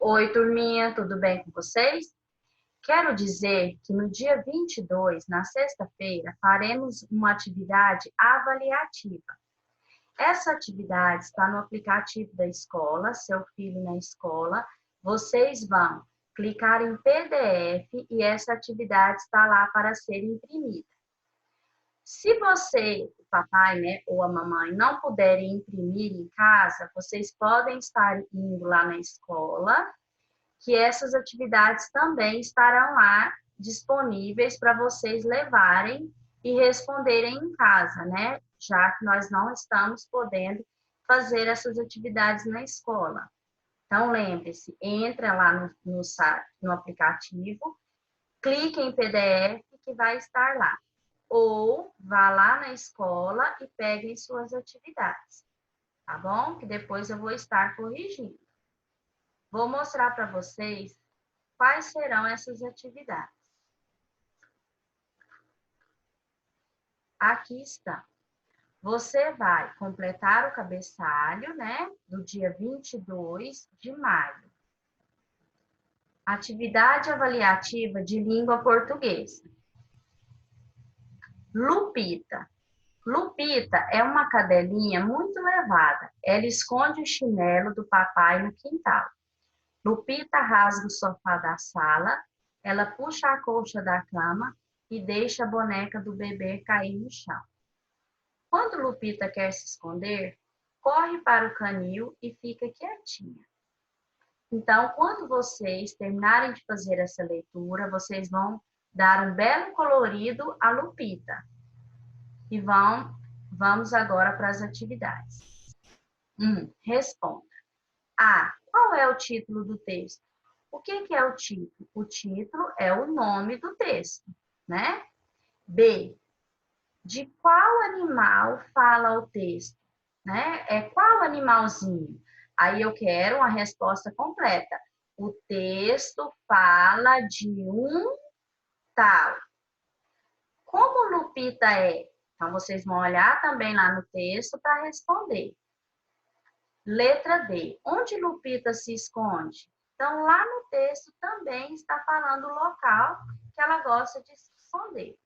Oi, turminha, tudo bem com vocês? Quero dizer que no dia 22, na sexta-feira, faremos uma atividade avaliativa. Essa atividade está no aplicativo da escola, seu filho na escola. Vocês vão clicar em PDF e essa atividade está lá para ser imprimida. Se você, o papai, né, ou a mamãe, não puderem imprimir em casa, vocês podem estar indo lá na escola, que essas atividades também estarão lá disponíveis para vocês levarem e responderem em casa, né? Já que nós não estamos podendo fazer essas atividades na escola. Então, lembre-se, entra lá no aplicativo, clique em PDF que vai estar lá. Ou vá lá na escola e peguem suas atividades, tá bom? Que depois eu vou estar corrigindo. Vou mostrar para vocês quais serão essas atividades. Aqui está. Você vai completar o cabeçalho, né, do dia 22 de maio. Atividade avaliativa de língua portuguesa. Lupita. Lupita é uma cadelinha muito levada. Ela esconde o chinelo do papai no quintal. Lupita rasga o sofá da sala, ela puxa a colcha da cama e deixa a boneca do bebê cair no chão. Quando Lupita quer se esconder, corre para o canil e fica quietinha. Então, quando vocês terminarem de fazer essa leitura, vocês vão dar um belo colorido à Lupita. E vamos agora para as atividades. Responda. A. Qual é o título do texto? O que é o título? O título é o nome do texto, né? B. De qual animal fala o texto? Né? É qual animalzinho? Aí eu quero uma resposta completa. O texto fala de um tal. Como Lupita é? Então, vocês vão olhar também lá no texto para responder. Letra D. Onde Lupita se esconde? Então, lá no texto também está falando o local que ela gosta de se esconder.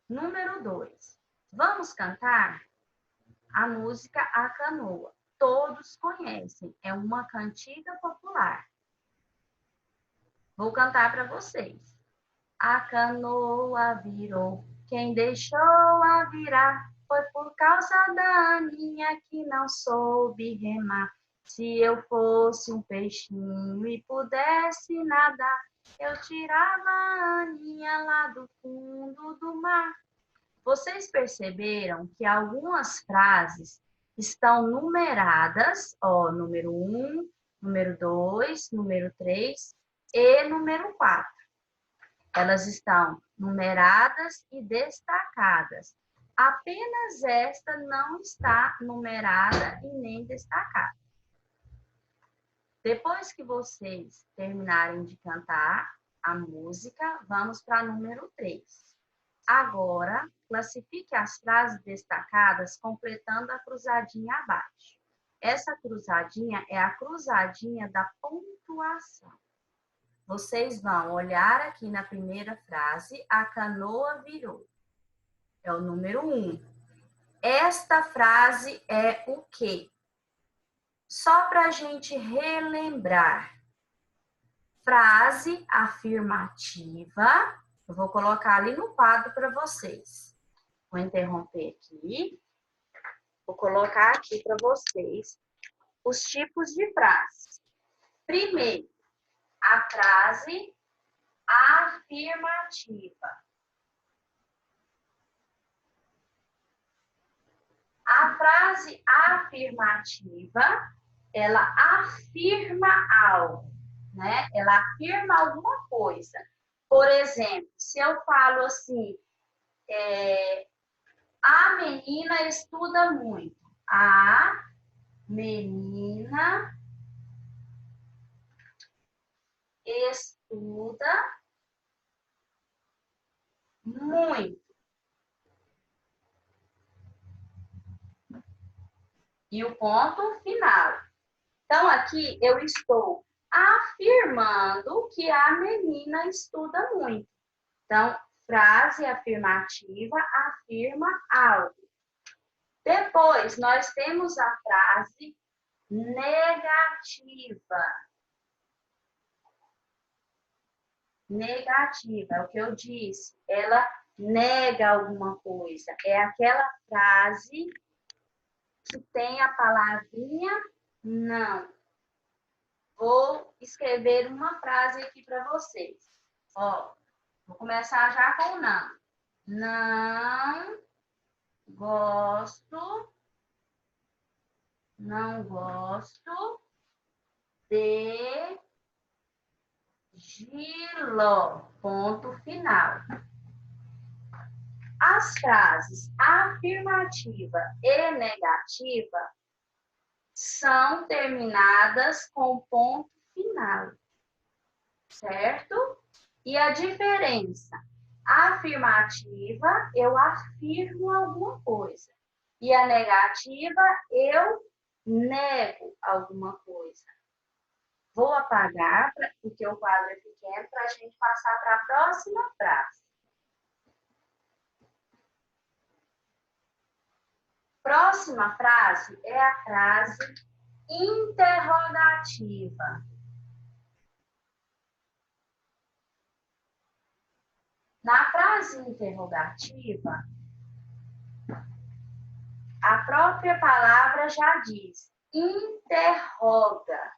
Número 2. Vamos cantar a música A Canoa. Todos conhecem, é uma cantiga popular. Vou cantar para vocês. A canoa virou, quem deixou-a virar foi por causa da Aninha que não soube remar. Se eu fosse um peixinho e pudesse nadar, eu tirava a Aninha lá do fundo do mar. Vocês perceberam que algumas frases estão numeradas, ó, número 1, número 2, número 3 e número 4. Elas estão numeradas e destacadas. Apenas esta não está numerada e nem destacada. Depois que vocês terminarem de cantar a música, vamos para número 3. Agora, classifique as frases destacadas completando a cruzadinha abaixo. Essa cruzadinha é a cruzadinha da pontuação. Vocês vão olhar aqui na primeira frase, a canoa virou. É o número 1. Esta frase é o quê? Só para a gente relembrar. Frase afirmativa. Eu vou colocar ali no quadro para vocês. Vou interromper aqui. Vou colocar aqui para vocês os tipos de frase. Primeiro, a frase afirmativa. A frase afirmativa, ela afirma algo, né? Ela afirma alguma coisa. Por exemplo, se eu falo assim, a menina estuda muito. A menina estuda muito. E o ponto final. Então, aqui eu estou afirmando que a menina estuda muito. Então, frase afirmativa afirma algo. Depois, nós temos a frase negativa. Negativa, é o que eu disse. Ela nega alguma coisa. É aquela frase que tem a palavrinha não. Vou escrever uma frase aqui para vocês. Ó, vou começar já com não. Não gosto de giló. Ponto final. As frases afirmativa e negativa são terminadas com ponto final, certo? E a diferença? A afirmativa, eu afirmo alguma coisa. E a negativa, eu nego alguma coisa. Vou apagar, porque o quadro é pequeno, para a gente passar para a próxima frase. Próxima frase é a frase interrogativa. Na frase interrogativa, a própria palavra já diz, interroga.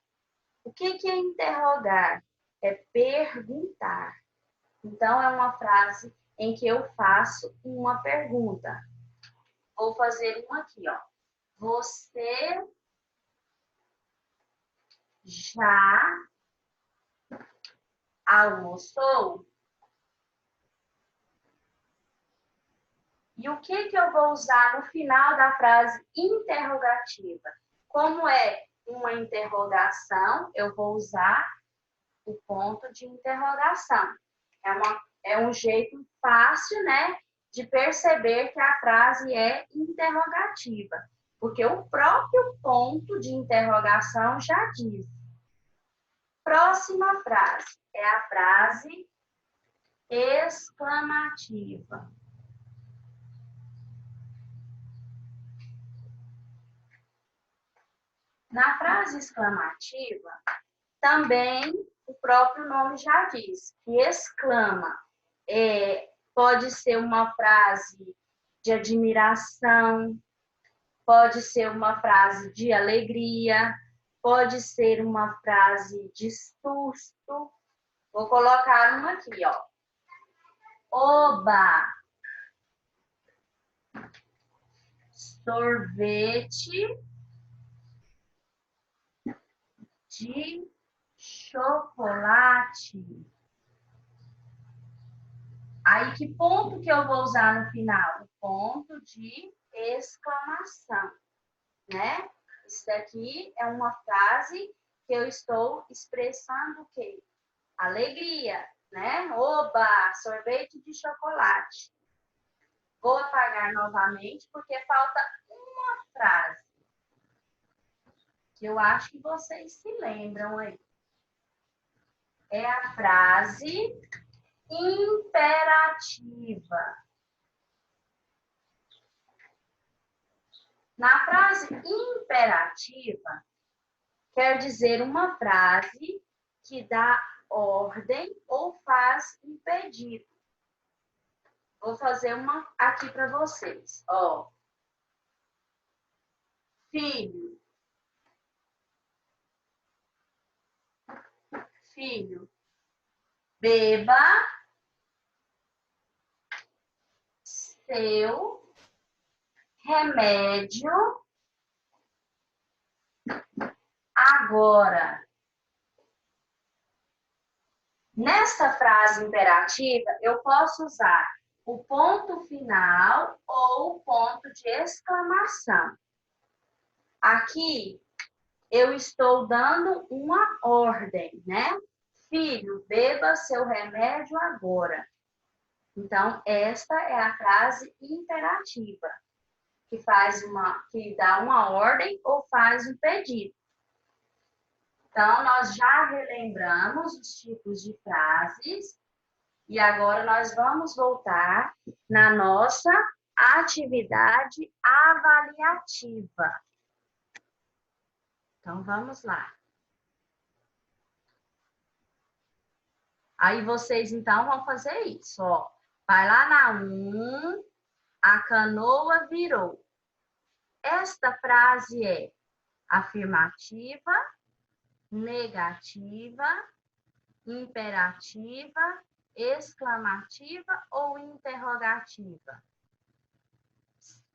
O que é interrogar? É perguntar. Então, é uma frase em que eu faço uma pergunta. Vou fazer uma aqui, ó. Você já almoçou? E o que eu vou usar no final da frase interrogativa? Como é uma interrogação, eu vou usar o ponto de interrogação. É um jeito fácil, né, de perceber que a frase é interrogativa, porque o próprio ponto de interrogação já diz. Próxima frase é a frase exclamativa. Na frase exclamativa, também o próprio nome já diz, que exclama. Pode ser uma frase de admiração, pode ser uma frase de alegria, pode ser uma frase de susto. Vou colocar uma aqui, ó. Oba! Sorvete de chocolate. Aí, que ponto que eu vou usar no final? O ponto de exclamação, né? Isso daqui é uma frase que eu estou expressando o quê? Alegria, né? Oba, sorvete de chocolate. Vou apagar novamente, porque falta uma frase. Que eu acho que vocês se lembram aí. É a frase imperativa. Na frase imperativa, quer dizer uma frase que dá ordem ou faz um pedido. Vou fazer uma aqui para vocês. Ó. Filho. Filho. Beba seu remédio agora. Nesta frase imperativa, eu posso usar o ponto final ou o ponto de exclamação. Aqui, eu estou dando uma ordem, né? Filho, beba seu remédio agora. Então, esta é a frase imperativa, que dá uma ordem ou faz um pedido. Então, nós já relembramos os tipos de frases e agora nós vamos voltar na nossa atividade avaliativa. Então, vamos lá. Aí vocês, então, vão fazer isso, ó. Vai lá na 1, a canoa virou. Esta frase é afirmativa, negativa, imperativa, exclamativa ou interrogativa?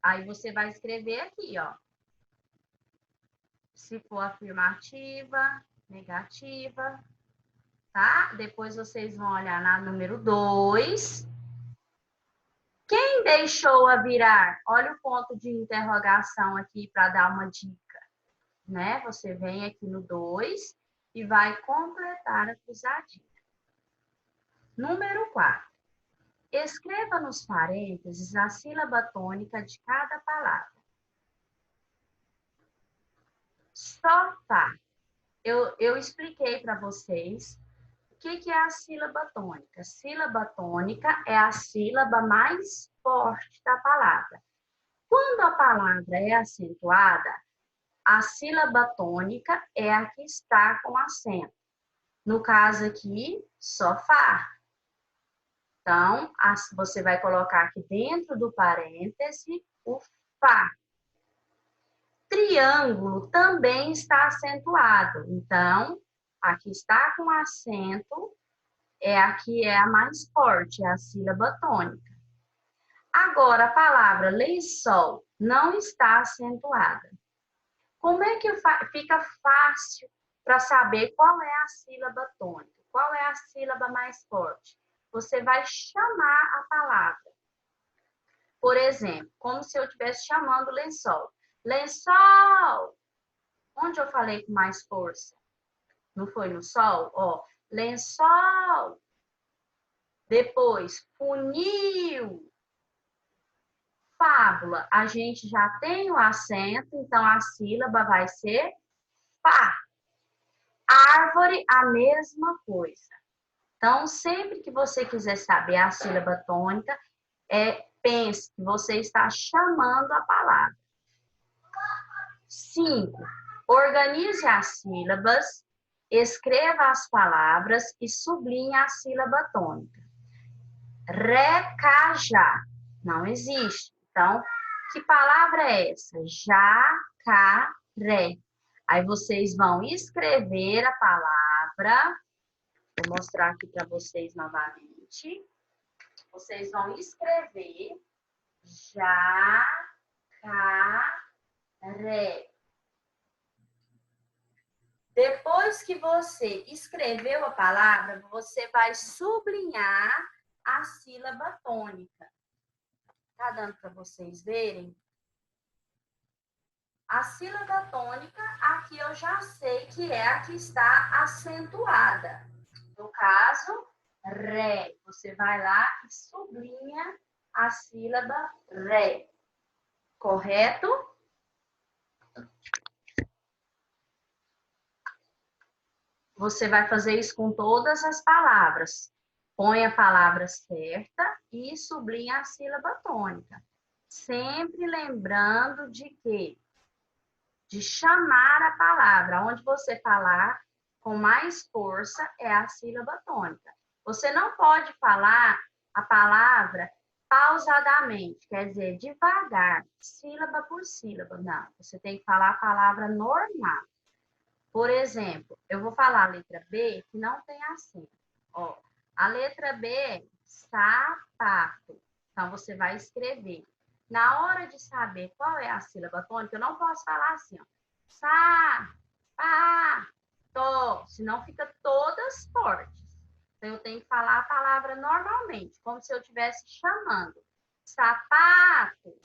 Aí você vai escrever aqui, ó. Se for afirmativa, negativa, tá? Depois vocês vão olhar na número 2. Quem deixou a virar? Olha o ponto de interrogação aqui para dar uma dica, né? Você vem aqui no 2 e vai completar a acusativa. Número 4. Escreva nos parênteses a sílaba tônica de cada palavra. Sofá. Eu expliquei para vocês o que é a sílaba tônica. Sílaba tônica é a sílaba mais forte da palavra. Quando a palavra é acentuada, a sílaba tônica é a que está com acento. No caso aqui, sofá. Então, você vai colocar aqui dentro do parêntese o fá. Triângulo também está acentuado. Então, aqui está com acento, aqui é a mais forte, é a sílaba tônica. Agora, a palavra lençol não está acentuada. Como é que fica fácil para saber qual é a sílaba tônica? Qual é a sílaba mais forte? Você vai chamar a palavra. Por exemplo, como se eu estivesse chamando lençol. Lençol! Onde eu falei com mais força? Não foi no sol? Ó, lençol. Depois, funil. Fábula. A gente já tem o acento, então a sílaba vai ser pá. Árvore, a mesma coisa. Então, sempre que você quiser saber a sílaba tônica, pense que você está chamando a palavra. 5. Organize as sílabas, escreva as palavras e sublinhe a sílaba tônica. Recajá. Não existe. Então, que palavra é essa? Jacaré. Aí vocês vão escrever a palavra. Vou mostrar aqui para vocês novamente. Vocês vão escrever jacaré. Depois que você escreveu a palavra, você vai sublinhar a sílaba tônica. Tá dando para vocês verem? A sílaba tônica, aqui eu já sei que é a que está acentuada. No caso, ré. Você vai lá e sublinha a sílaba ré. Correto? Você vai fazer isso com todas as palavras. Põe a palavra certa e sublinha a sílaba tônica. Sempre lembrando de quê? De chamar a palavra. Onde você falar com mais força é a sílaba tônica. Você não pode falar a palavra pausadamente, quer dizer, devagar, sílaba por sílaba. Não, você tem que falar a palavra normal. Por exemplo, eu vou falar a letra B, que não tem acento. Ó, a letra B é sapato. Então, você vai escrever. Na hora de saber qual é a sílaba tônica, eu não posso falar assim, ó. Sapato. Senão fica todas fortes. Então, eu tenho que falar a palavra normalmente, como se eu estivesse chamando. Sapato.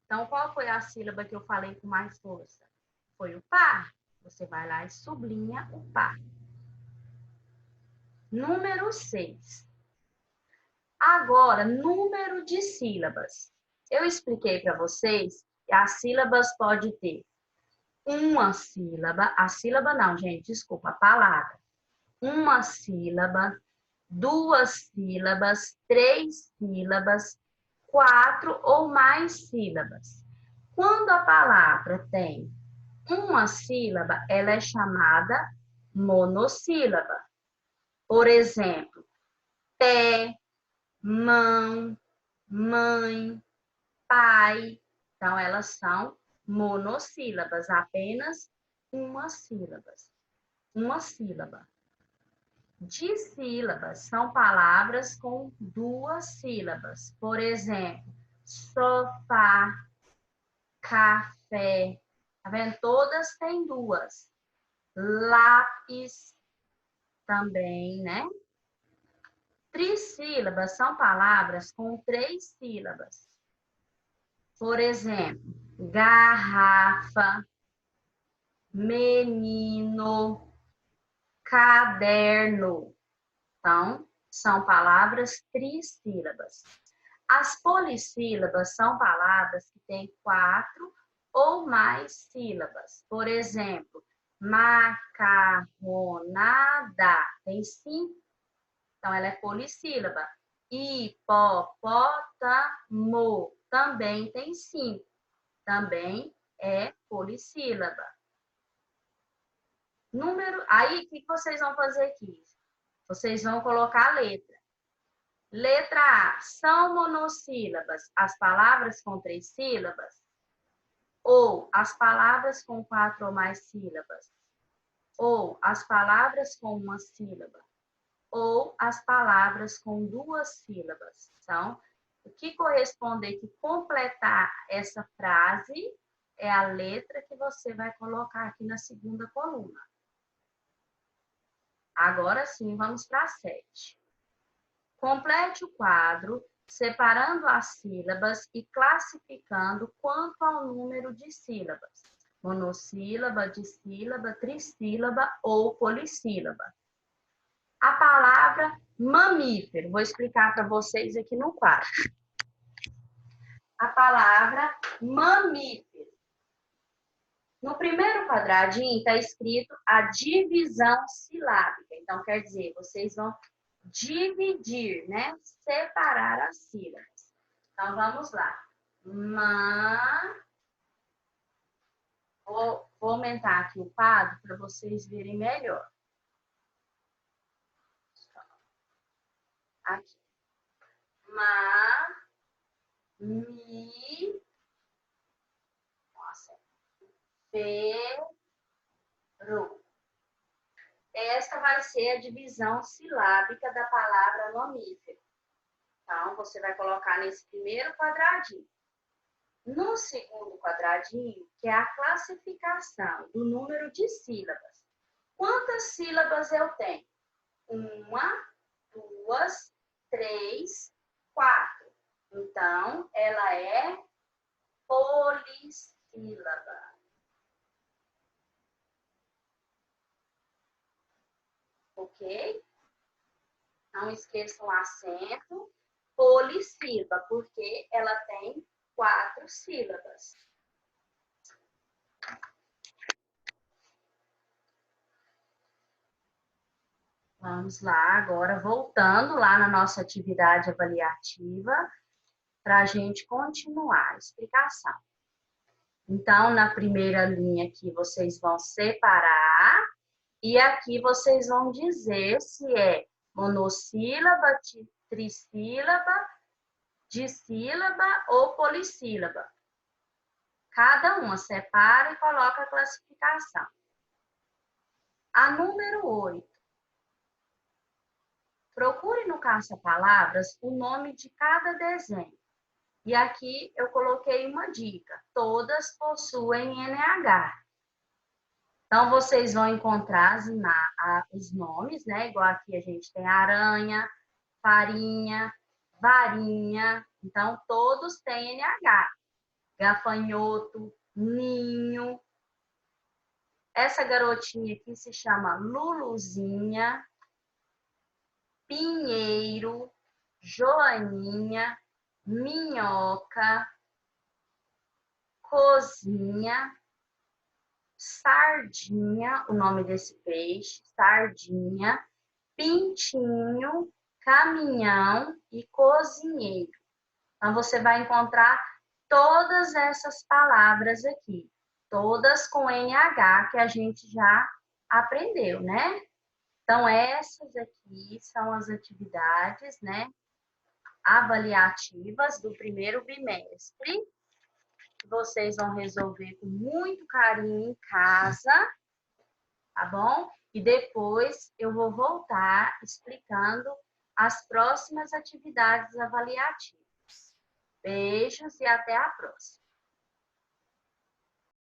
Então, qual foi a sílaba que eu falei com mais força? Foi o pá. Você vai lá e sublinha o pá. Número 6. Agora, número de sílabas. Eu expliquei para vocês que as sílabas podem ter uma sílaba, a sílaba não, gente, desculpa, a palavra. Uma sílaba, duas sílabas, três sílabas, quatro ou mais sílabas. Quando a palavra tem uma sílaba, ela é chamada monossílaba. Por exemplo, pé, mão, mãe, pai. Então, elas são monossílabas, apenas uma sílaba. Uma sílaba. Dissílabas são palavras com duas sílabas. Por exemplo, sofá, café. Tá vendo? Todas têm duas. Lápis também, né? Trissílabas são palavras com três sílabas. Por exemplo, garrafa, menino, caderno. Então, são palavras trissílabas. As polissílabas são palavras que têm quatro ou mais sílabas. Por exemplo, macarronada tem cinco, então ela é polissílaba. Hipopótamo também tem cinco, também é polissílaba. Aí, o que vocês vão fazer aqui? Vocês vão colocar a letra. Letra A, são monossílabas as palavras com três sílabas? Ou as palavras com quatro ou mais sílabas? Ou as palavras com uma sílaba? Ou as palavras com duas sílabas? Então, o que corresponde que completar essa frase é a letra que você vai colocar aqui na segunda coluna. Agora sim, vamos para a 7. Complete o quadro, separando as sílabas e classificando quanto ao número de sílabas. Monossílaba, dissílaba, trissílaba ou polissílaba. A palavra mamífero, vou explicar para vocês aqui no quadro. A palavra mamífero. No primeiro quadradinho está escrito a divisão silábica. Então, quer dizer, vocês vão dividir, né? Separar as sílabas. Então, vamos lá. Vou aumentar aqui o quadro para vocês verem melhor. Aqui. Mi. Nossa. Peru. Esta vai ser a divisão silábica da palavra mamífero. Então, você vai colocar nesse primeiro quadradinho. No segundo quadradinho, que é a classificação do número de sílabas. Quantas sílabas eu tenho? 1, 2, 3, 4. Então, ela é polissílaba. Ok? Não esqueçam o acento. Polissílaba, porque ela tem 4 sílabas. Vamos lá, agora voltando lá na nossa atividade avaliativa, para a gente continuar a explicação. Então, na primeira linha aqui, vocês vão separar, e aqui vocês vão dizer se é monossílaba, trissílaba, dissílaba ou polissílaba. Cada uma separa e coloca a classificação. A número 8. Procure no caça-palavras o nome de cada desenho. E aqui eu coloquei uma dica. Todas possuem NH. Então, vocês vão encontrar os nomes, né? Igual aqui a gente tem aranha, farinha, varinha. Então, todos têm NH. Gafanhoto, ninho. Essa garotinha aqui se chama Luluzinha, Pinheiro, Joaninha, Minhoca, Cozinha, sardinha, o nome desse peixe, sardinha, pintinho, caminhão e cozinheiro. Então, você vai encontrar todas essas palavras aqui, todas com NH que a gente já aprendeu, né? Então, essas aqui são as atividades, né, avaliativas do primeiro bimestre, que vocês vão resolver com muito carinho em casa, tá bom? E depois eu vou voltar explicando as próximas atividades avaliativas. Beijos e até a próxima.